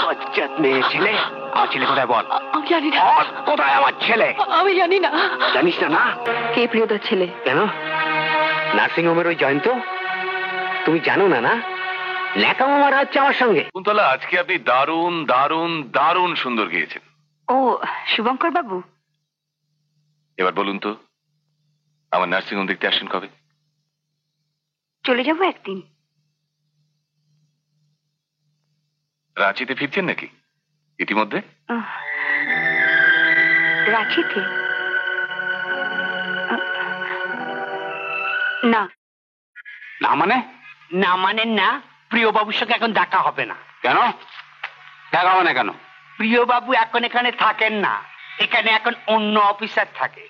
বজ্জাত মেয়ে ছেলে। আমার ছেলে কোথায় বল? আমি জানি না। কোথায় আমার ছেলে? আমি জানি না। জানিস না? না কে প্রিয়দার ছেলে? কেন? নার্সিং হোমের ওই জয়ন্ত? তুমি জানো না? না ন্যাকামো মারা হচ্ছে আমার সঙ্গে। কুন্তলা, আজকে আপনি দারুণ দারুণ দারুণ সুন্দর গিয়েছেন। ও শুভঙ্কর বাবু, এবার বলুন তো, আমার নার্সিং হোম দেখতে আসেন কবে? চলে যাবো একদিন। রাঁচিতে ফিরছেন নাকি ইতিমধ্যে? রাঁচিতে? না। না মানে? না মানে না, প্রিয় বাবুর সঙ্গে এখন দেখা হবে না। কেন দেখা হবে না কেন? প্রিয় বাবু এখন এখানে থাকেন না, এখানে এখন অন্য অফিসার থাকে।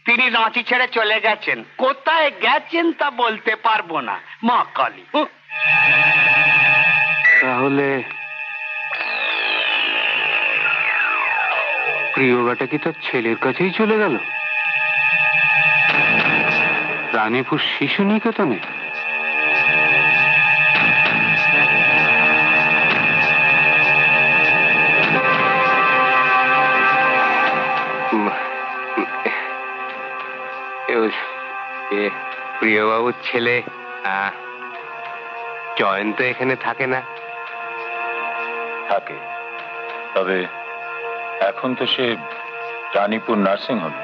তিনি রাঁচি ছেড়ে চলে গেছেন, কোথায় গেছেন তা বলতে পারবো না। মা কালী। তাহলে প্রিয় বেটা কি তার ছেলের কাছেই চলে গেল? রানীপুর শিশু নিকেতনে? প্রিয়বাবুর ছেলে জয়ন্ত এখানে থাকে না? থাকে, তবে এখন তো সে Ranipur nursing home.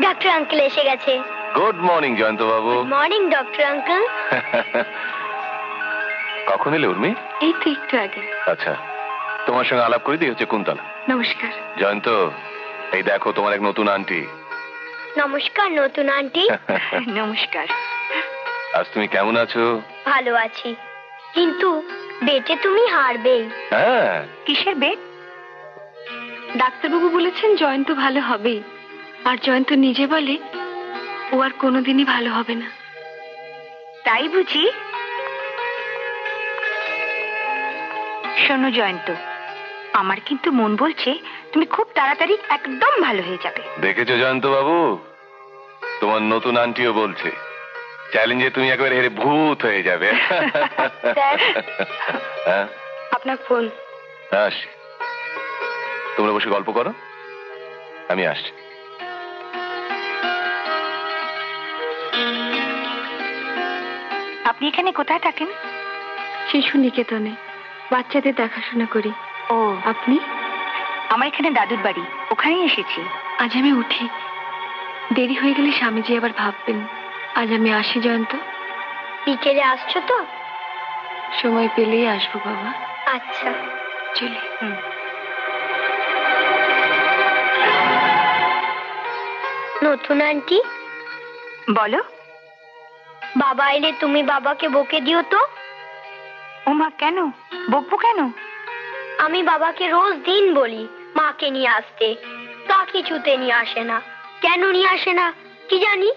Doctor uncle এসে গেছে। গুড মর্নিং জয়ন্ত বাবু। Morning doctor uncle. কখন এলে উর্মি? এই তো একটু আগে। আচ্ছা, তোমার সঙ্গে আলাপ করে দিই হচ্ছে কুন্তলা। নমস্কার। জয়ন্ত, এই দেখো তোমার এক নতুন আন্টি। নমস্কার নতুন আন্টি। নমস্কার। আজ তুমি কেমন আছো? ভালো আছি, কিন্তু বেটে তুমি হারবেই। হ্যাঁ। কিসের বেট? ডাক্তারবাবু বলেছেন জয়ন্ত ভালো হবেই, আর জয়ন্ত নিজে বলে ও আর কোনোদিনই ভালো হবে না। তাই বুঝি? শোনো জয়ন্ত, আমার কিন্তু মন বলছে তুমি খুব তাড়াতাড়ি একদম ভালো হয়ে যাবে। দেখেছো জয়ন্ত বাবু, তোমার নতুন আন্টিও বলছে চ্যালেঞ্জে তুমি একেবারে হেরে ভূত হয়ে যাবে। হ্যাঁ, আপনার ফোন। আসি, তোমরা বসে গল্প করো, আমি আসছি। আপনি এখানে কোথায় থাকেন? শিশু নিকেতনে, বাচ্চাদের দেখাশোনা করি। ও, আপনি? আমার এখানে দাদুর বাড়ি, ওখানেই এসেছি। আজ আমি উঠি, দেরি হয়ে গেলে স্বামীজি আবার ভাববেন। আজ আমি আসি জয়ন্ত। বিকেলে আসছো তো? সময় পেলেই আসবো বাবা। আচ্ছা চলে। নতুন আন্টি, বলো। বাবা এলে তুমি বাবাকে বকে দিও তো। ও মা, কেন বকবো কেন? আমি বাবাকে রোজ দিন বলি মাকে নিয়ে আসতে, তা কিছুতে নিয়ে আসে না। কেন নিয়ে আসে না কি জানি।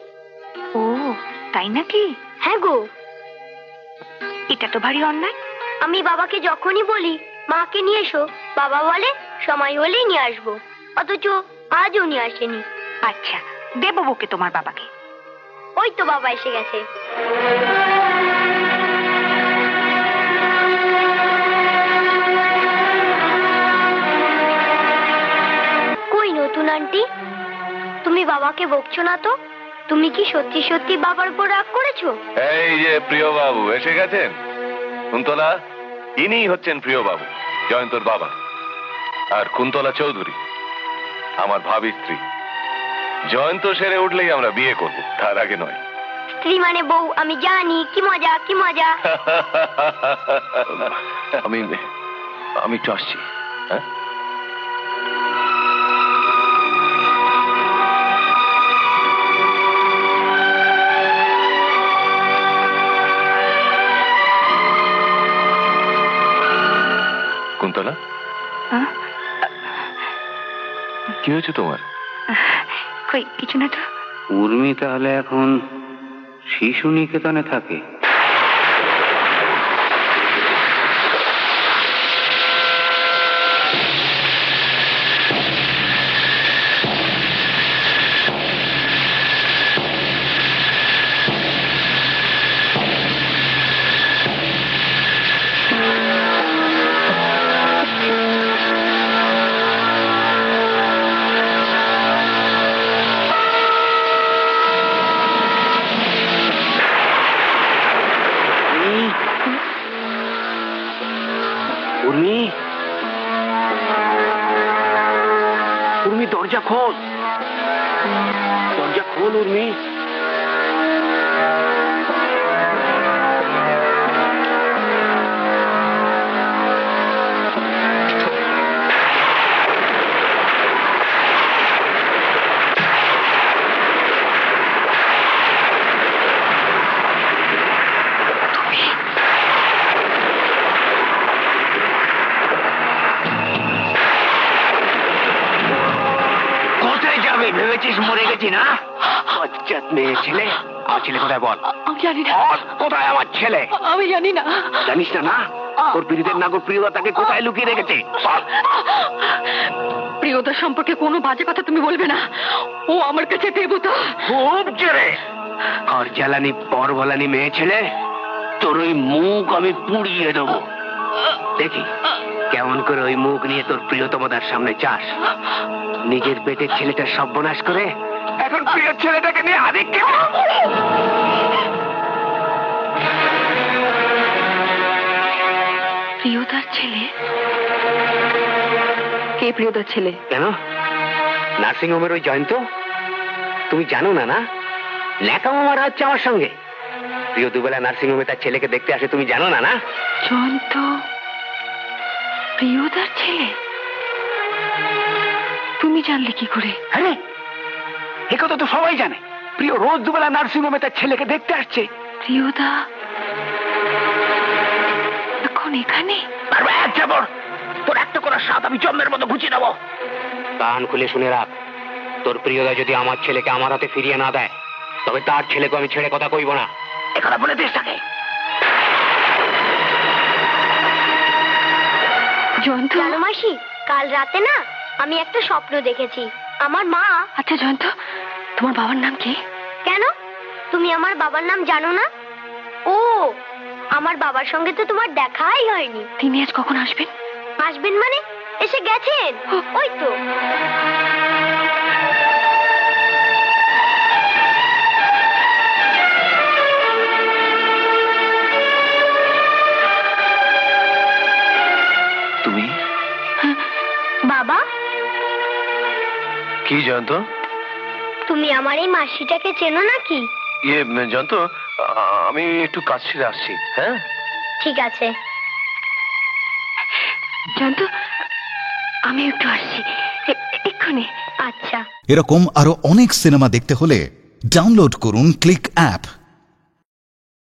ও তাই নাকি? হ্যাঁ গো, এটা তো ভারী অন্যায়। আমি বাবাকে যখনই বলি মাকে নিয়ে এসো, বাবা বলে সময় হলেই নিয়ে আসবো, অথচ আজও নিয়ে আসেনি। আচ্ছা, দেবো বকে তোমার বাবাকে। ওই তো বাবা এসে গেছে। কই নতুন আন্টি, তুমি বাবাকে বকছো না তো? তুমি কি সত্যি সত্যি বাবার উপর রাগ করেছো? এই যে প্রিয় বাবু এসে গেছেন। কুন্তলা, ইনিই হচ্ছেন প্রিয় বাবু, জয়ন্তর বাবা। আর কুন্তলা চৌধুরী আমার ভাবি স্ত্রী। জয়ন্ত সেরে উঠলেই আমরা বিয়ে করব, তার আগে নয়। স্ত্রী মানে বউ, আমি জানি। কি মজা কি মজা। আমি একটু আসছি। হ্যাঁ, কুন্তলা, কি হয়েছে তোমার? কই কিছু না তো। উর্মি তাহলে এখন শিশু নিকেতনে থাকে? উর্মি, উর্মি দরজা খোল, দরজা খোল উর্মি। ভেবেছিস মরে গেছি না? বচ্চাত মেয়ে ছেলে। আমার ছেলে কোথায় বল? আমি জানি না। কোথায় আমার ছেলে? আমি জানি না। জানিস না? না তোর পীড়িতের নাগর প্রিয়তা তাকে কোথায় লুকিয়ে রেখেছে? প্রিয়তার সম্পর্কে কোনো বাজে কথা তুমি বলবে না। ও আমার কাছে দেবতা। খুব জোরে। আর জ্বালানি পর বলানি মেয়ে ছেলে, তোর ওই মুখ আমি পুড়িয়ে দেবো। দেখি কেমন করে ওই মুখ নিয়ে তোর প্রিয়তমার সামনে চাস। নিজের পেটের ছেলেটার সর্বনাশ করে এখন প্রিয় ছেলেটাকে নিয়ে আদিকে। প্রিয়তার ছেলে? কে প্রিয়তার ছেলে? কেন? নার্সিং হোমের ওই জয়ন্ত। তুমি জানো না? না লেখাও মারা হচ্ছে আমার সঙ্গে। প্রিয় দুবেলা নার্সিং হোমে তার ছেলেকে দেখতে আসে, তুমি জানো না? না জয়ন্ত প্রিয়তার ছেলে? তুমি জানলে কি করে? আরে এ কথা তো সবাই জানে। প্রিয় রোজ দুবেলা নার্সিং হোমে তার ছেলেকে দেখতে আসছে। প্রিয়দা এখন এখানে? তোর একটা করার সাথ আমি জন্মের মতো ঘুচিয়ে দেবো। কান খুলে শুনে রাখ, তোর প্রিয়দা যদি আমার ছেলেকে আমার হাতে ফিরিয়ে না দেয়, তবে তার ছেলেকে আমি ছেড়ে কথা কইব না। এখানে বলে দিস তাকে। জয়ন্ত। জানো মাসি, কাল রাতে না আমি একটা স্বপ্ন দেখেছি। আমার মা। আচ্ছা জয়ন্ত, তোমার বাবার নাম কি? কেন, তুমি আমার বাবার নাম জানো না? ও, আমার বাবার সঙ্গে তো তোমার দেখাই হয়নি। তিনি আজ কখন আসবেন? আসবেন মানে এসে গেছেন। ওই তো। তুমি? বাবা। কি জয়ন্ত? তুমি আমার এই মাসিটাকে চেনো নাকি? জয়ন্ত, আমি একটু কাজ ছেড়ে আসছি। হ্যাঁ ঠিক আছে। জয়ন্ত, আমি একটু আসছি এক্ষুনি। আচ্ছা। এরকম আরো অনেক সিনেমা দেখতে হলে ডাউনলোড করুন ক্লিক অ্যাপ।